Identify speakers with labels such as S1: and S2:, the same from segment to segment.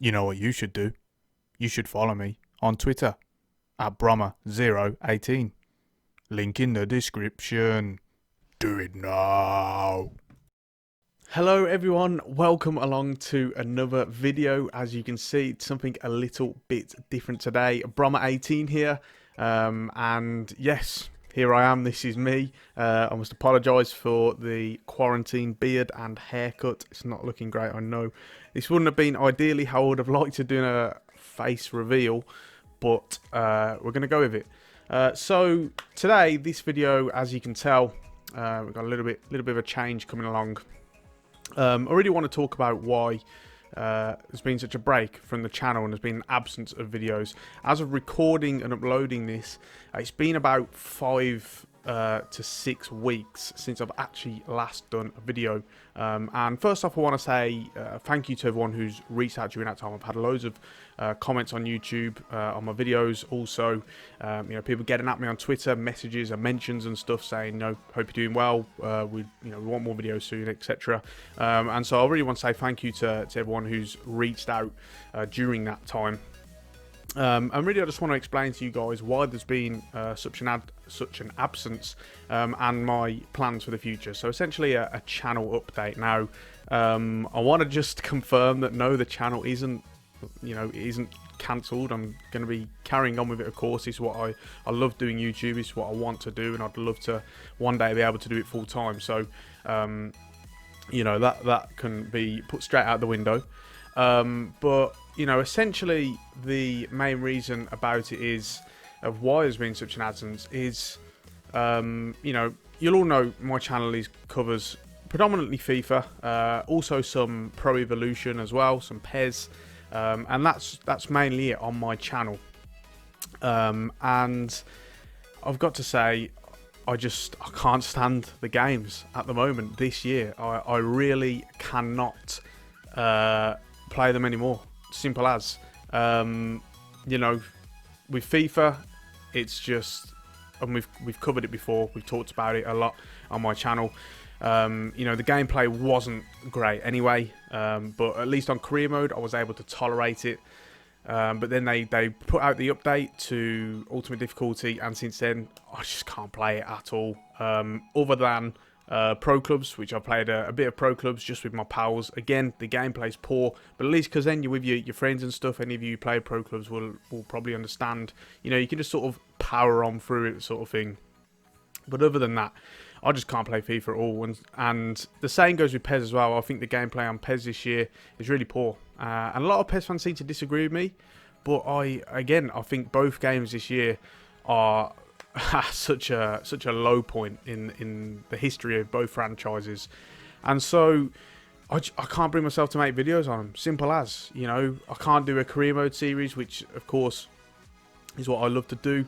S1: You know what you should do? You should follow me on Twitter at Brommer018. Link in the description. Do it now.
S2: Hello everyone, welcome along to another video. As you can see, it's something a little bit different today. Brommer18 here, and yes, here I am. This is me. I must apologise for the quarantine beard and haircut. It's not looking great, I know. This wouldn't have been ideally how I would have liked to do a face reveal, but we're going to go with it. So today, this video, as you can tell, we've got a little bit of a change coming along. I really want to talk about why there's been such a break from the channel and there's been an absence of videos. As of recording and uploading this, it's been about 5 to 6 weeks since I've actually last done a video. And first off, I want to say thank you to everyone who's reached out during that time. I've had loads of comments on YouTube, on my videos. Also, you know, people getting at me on Twitter, messages and mentions and stuff saying, you know, hope you're doing well. We want more videos soon, etc. And so I really want to say thank you to everyone who's reached out during that time. And really, I just want to explain to you guys why there's been such an absence and my plans for the future. So essentially, a channel update. Now, I want to just confirm that no, the channel isn't cancelled. I'm going to be carrying on with it. Of course, it's what I love doing. YouTube is what I want to do, and I'd love to one day be able to do it full time. So, you know, that can be put straight out the window. But you know, essentially the main reason about it is of why there's been such an absence is, you know, you'll all know my channel covers predominantly FIFA, also some Pro Evolution as well, some PES, and that's mainly it on my channel. And I've got to say, I can't stand the games at the moment this year. I really cannot play them anymore. Simple as. You know, with FIFA, it's just, and we've covered it before. We've talked about it a lot on my channel. You know, the gameplay wasn't great anyway, but at least on career mode, I was able to tolerate it. But then they put out the update to Ultimate Difficulty, and since then, I just can't play it at all. Other than Pro Clubs, which I played a bit of Pro Clubs just with my pals. Again, the gameplay's poor, but at least because then you're with your friends and stuff. Any of you who play Pro Clubs will probably understand. You know, you can just sort of power on through it, sort of thing. But other than that, I just can't play FIFA at all. And the same goes with PES as well. I think the gameplay on PES this year is really poor. And a lot of PES fans seem to disagree with me. But I think both games this year are such a low point in the history of both franchises. And so I can't bring myself to make videos on them. Simple as. You know, I can't do a career mode series, which of course is what I love to do.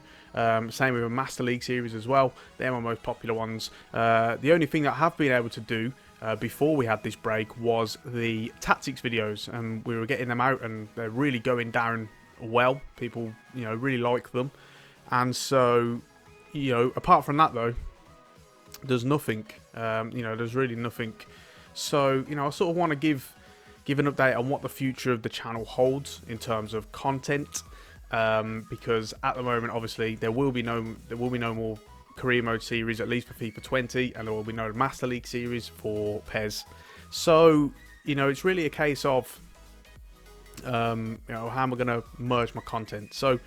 S2: Same with a Master League series as well. They're my most popular ones. The only thing that I have been able to do before we had this break was the tactics videos, and we were getting them out and they're really going down well. People, you know, really like them. And so, you know, apart from that though, there's nothing. You know, there's really nothing. So, you know, I sort of want to give an update on what the future of the channel holds in terms of content. Because at the moment, obviously, there will be no more career mode series, at least for FIFA 20, and there will be no Master League series for PES. So, you know, it's really a case of, you know, how am I going to merge my content? So,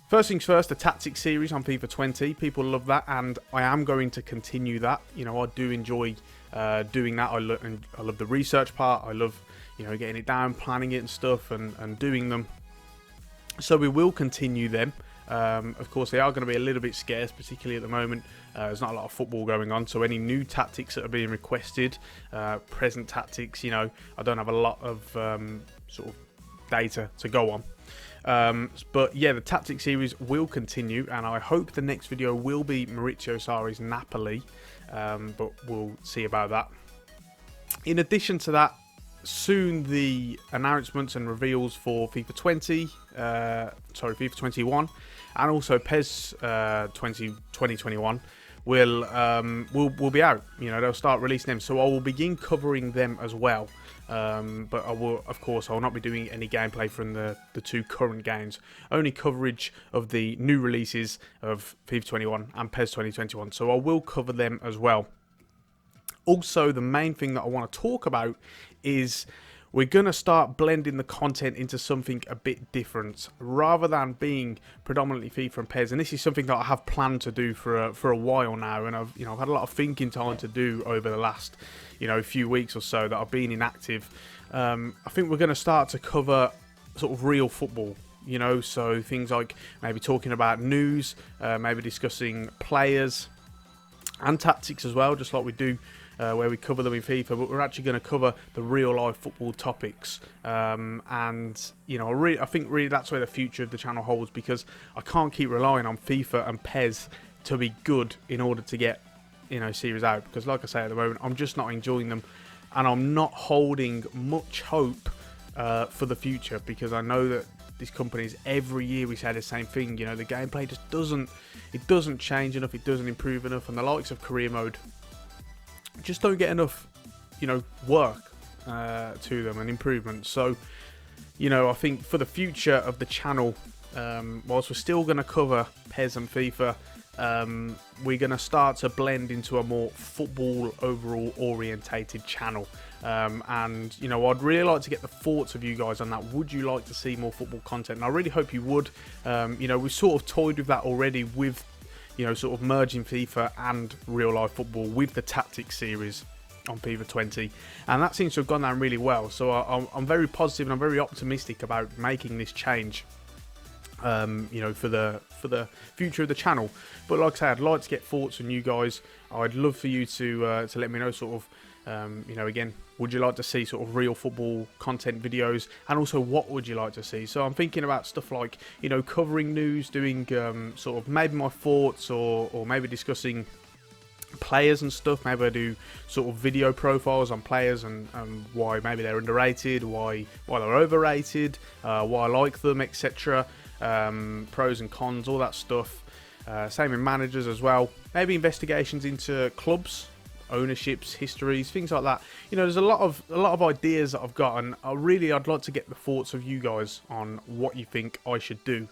S2: first things first, the tactics series on FIFA 20. People love that, and I am going to continue that. You know, I do enjoy doing that. I love the research part. I love, you know, getting it down, planning it and stuff, and doing them. So we will continue them. Of course, they are going to be a little bit scarce, particularly at the moment. There's not a lot of football going on, so any new tactics that are being requested, present tactics, you know, I don't have a lot of sort of data to go on. But yeah, the tactics series will continue, and I hope the next video will be Maurizio Sarri's Napoli, but we'll see about that. In addition to that, soon the announcements and reveals for FIFA 21 and also PES 2021 will be out. You know, they'll start releasing them, so I will begin covering them as well. But I will, of course, I will not be doing any gameplay from the 2 current games. Only coverage of the new releases of FIFA 21 and PES 2021. So I will cover them as well. Also, the main thing that I want to talk about is we're going to start blending the content into something a bit different, rather than being predominantly FIFA and PES. And this is something that I have planned to do for a while now, and I've had a lot of thinking time to do over the last few weeks or so that I've been inactive. I think we're going to start to cover sort of real football. So things like maybe talking about news, maybe discussing players and tactics as well, just like we do where we cover them in FIFA, but we're actually going to cover the real life football topics. And I think really that's where the future of the channel holds, because I can't keep relying on FIFA and PES to be good in order to get series out, because like I say, at the moment I'm just not enjoying them, and I'm not holding much hope for the future, because I know that these companies, every year we say the same thing. The gameplay just doesn't change enough, it doesn't improve enough, and the likes of career mode just don't get enough work to them and improvement. So I think for the future of the channel, whilst we're still going to cover PES and FIFA, we're going to start to blend into a more football overall orientated channel. And I'd really like to get the thoughts of you guys on that. Would you like to see more football content? And I really hope you would. We've sort of toyed with that already with sort of merging FIFA and real life football with the tactics series on FIFA 20, and that seems to have gone down really well. So I'm very positive and I'm very optimistic about making this change for the future of the channel. But like I say, I'd like to get thoughts from you guys. I'd love for you to let me know sort of again, would you like to see sort of real football content videos, and also what would you like to see? So I'm thinking about stuff like covering news, doing sort of maybe my thoughts, or maybe discussing players and stuff. Maybe I do sort of video profiles on players and why maybe they're underrated, why they're overrated, why I like them, etc. Pros and cons, all that stuff. Same in managers as well. Maybe investigations into clubs, ownerships, histories, things like that. There's a lot of ideas that I've got, and I'd like to get the thoughts of you guys on what you think I should do.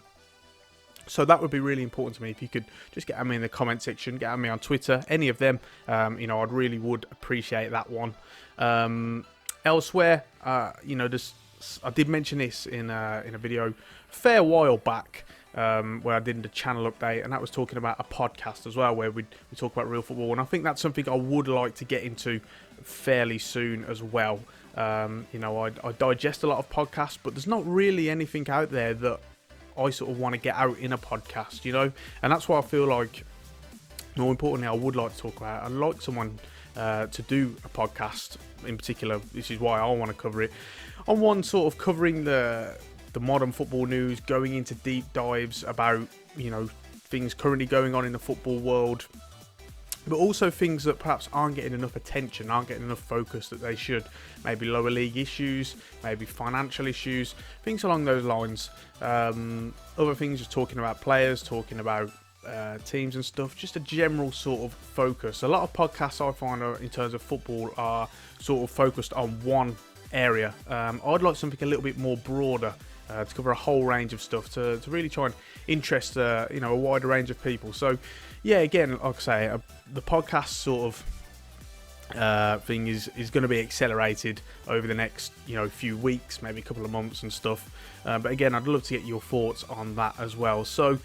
S2: So that would be really important to me. If you could just get at me in the comment section, get at me on Twitter, any of them. I'd really would appreciate that one. Elsewhere, I did mention this in a video a fair while back, where I did a channel update, and that was talking about a podcast as well, where we talk about real football, and I think that's something I would like to get into fairly soon as well. I digest a lot of podcasts, but there's not really anything out there that I sort of want to get out in a podcast, and that's why I feel like, more importantly, I would like to talk about it. I'd like someone to do a podcast in particular. This is why I want to cover it. On one sort of covering the modern football news, going into deep dives about things currently going on in the football world, but also things that perhaps aren't getting enough attention, aren't getting enough focus that they should. Maybe lower league issues, maybe financial issues, things along those lines. Other things, just talking about players, talking about teams and stuff, just a general sort of focus. A lot of podcasts I find in terms of football are sort of focused on one area. I'd like something a little bit more broader, to cover a whole range of stuff, to really try and interest a wider range of people. So yeah, again, like I say, the podcast sort of thing is going to be accelerated over the next few weeks, maybe a couple of months and stuff. But again, I'd love to get your thoughts on that as well. So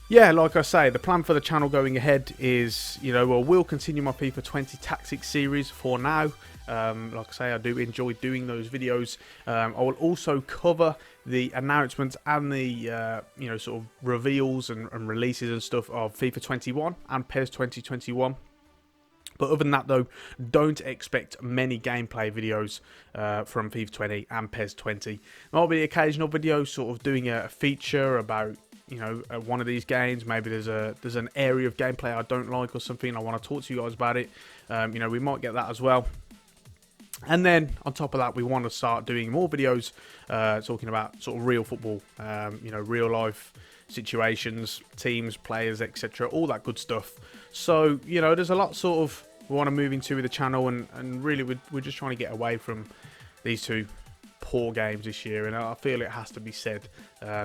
S2: yeah, like I say, the plan for the channel going ahead is, we'll continue my FIFA 20 tactics series for now. Like I say, I do enjoy doing those videos. I will also cover the announcements and the sort of reveals and releases and stuff of FIFA 21 and PES 2021. But other than that, though, don't expect many gameplay videos from FIFA 20 and PES 20. There might be the occasional video sort of doing a feature about one of these games. Maybe there's an area of gameplay I don't like or something, I want to talk to you guys about it. We might get that as well. And then on top of that, we want to start doing more videos talking about sort of real football, real life situations, teams, players, etc., all that good stuff. So there's a lot sort of we want to move into with the channel, and really we're just trying to get away from these two poor games this year, and I feel it has to be said.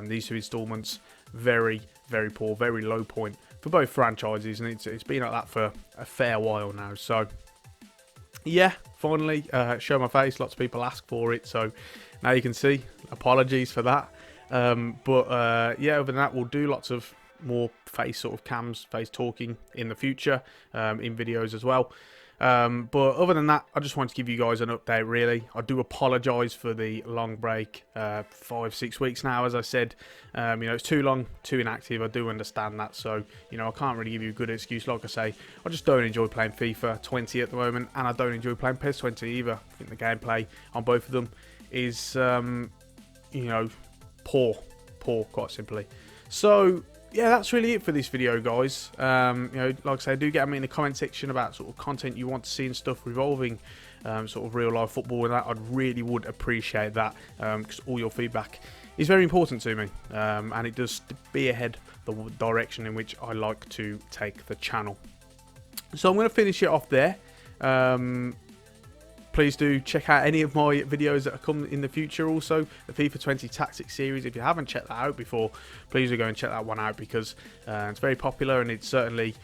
S2: These two installments, very, very poor, very low point for both franchises, and it's been like that for a fair while now. So yeah, finally show my face. Lots of people ask for it, so now you can see. Apologies for that. Yeah, other than that, we'll do lots of more face sort of cams, face talking in the future, in videos as well. But other than that, I just wanted to give you guys an update, really. I do apologise for the long break, 5-6 weeks now, as I said. It's too long, too inactive. I do understand that, so, I can't really give you a good excuse. Like I say, I just don't enjoy playing FIFA 20 at the moment, and I don't enjoy playing PES 20 either. I think the gameplay on both of them is, poor, quite simply. So yeah, that's really it for this video, guys. Like I say, do get at me in the comment section about sort of content you want to see and stuff revolving sort of real life football, and that I'd really would appreciate that, because all your feedback is very important to me, and it does spearhead the direction in which I like to take the channel. So I'm going to finish it off there. Please do check out any of my videos that come in the future. Also, the FIFA 20 Tactics series. If you haven't checked that out before, please do go and check that one out, because it's very popular, and it's certainly,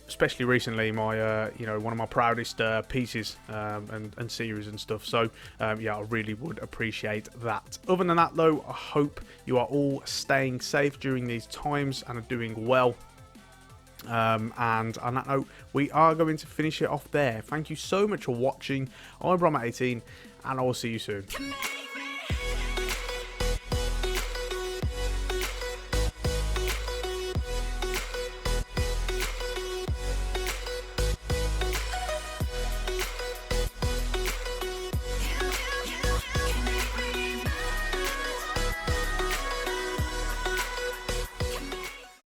S2: especially recently, my one of my proudest pieces and series and stuff. So yeah, I really would appreciate that. Other than that, though, I hope you are all staying safe during these times and are doing well. And on that note, we are going to finish it off there. Thank you so much for watching. I'm Brommer18, and I will see you soon.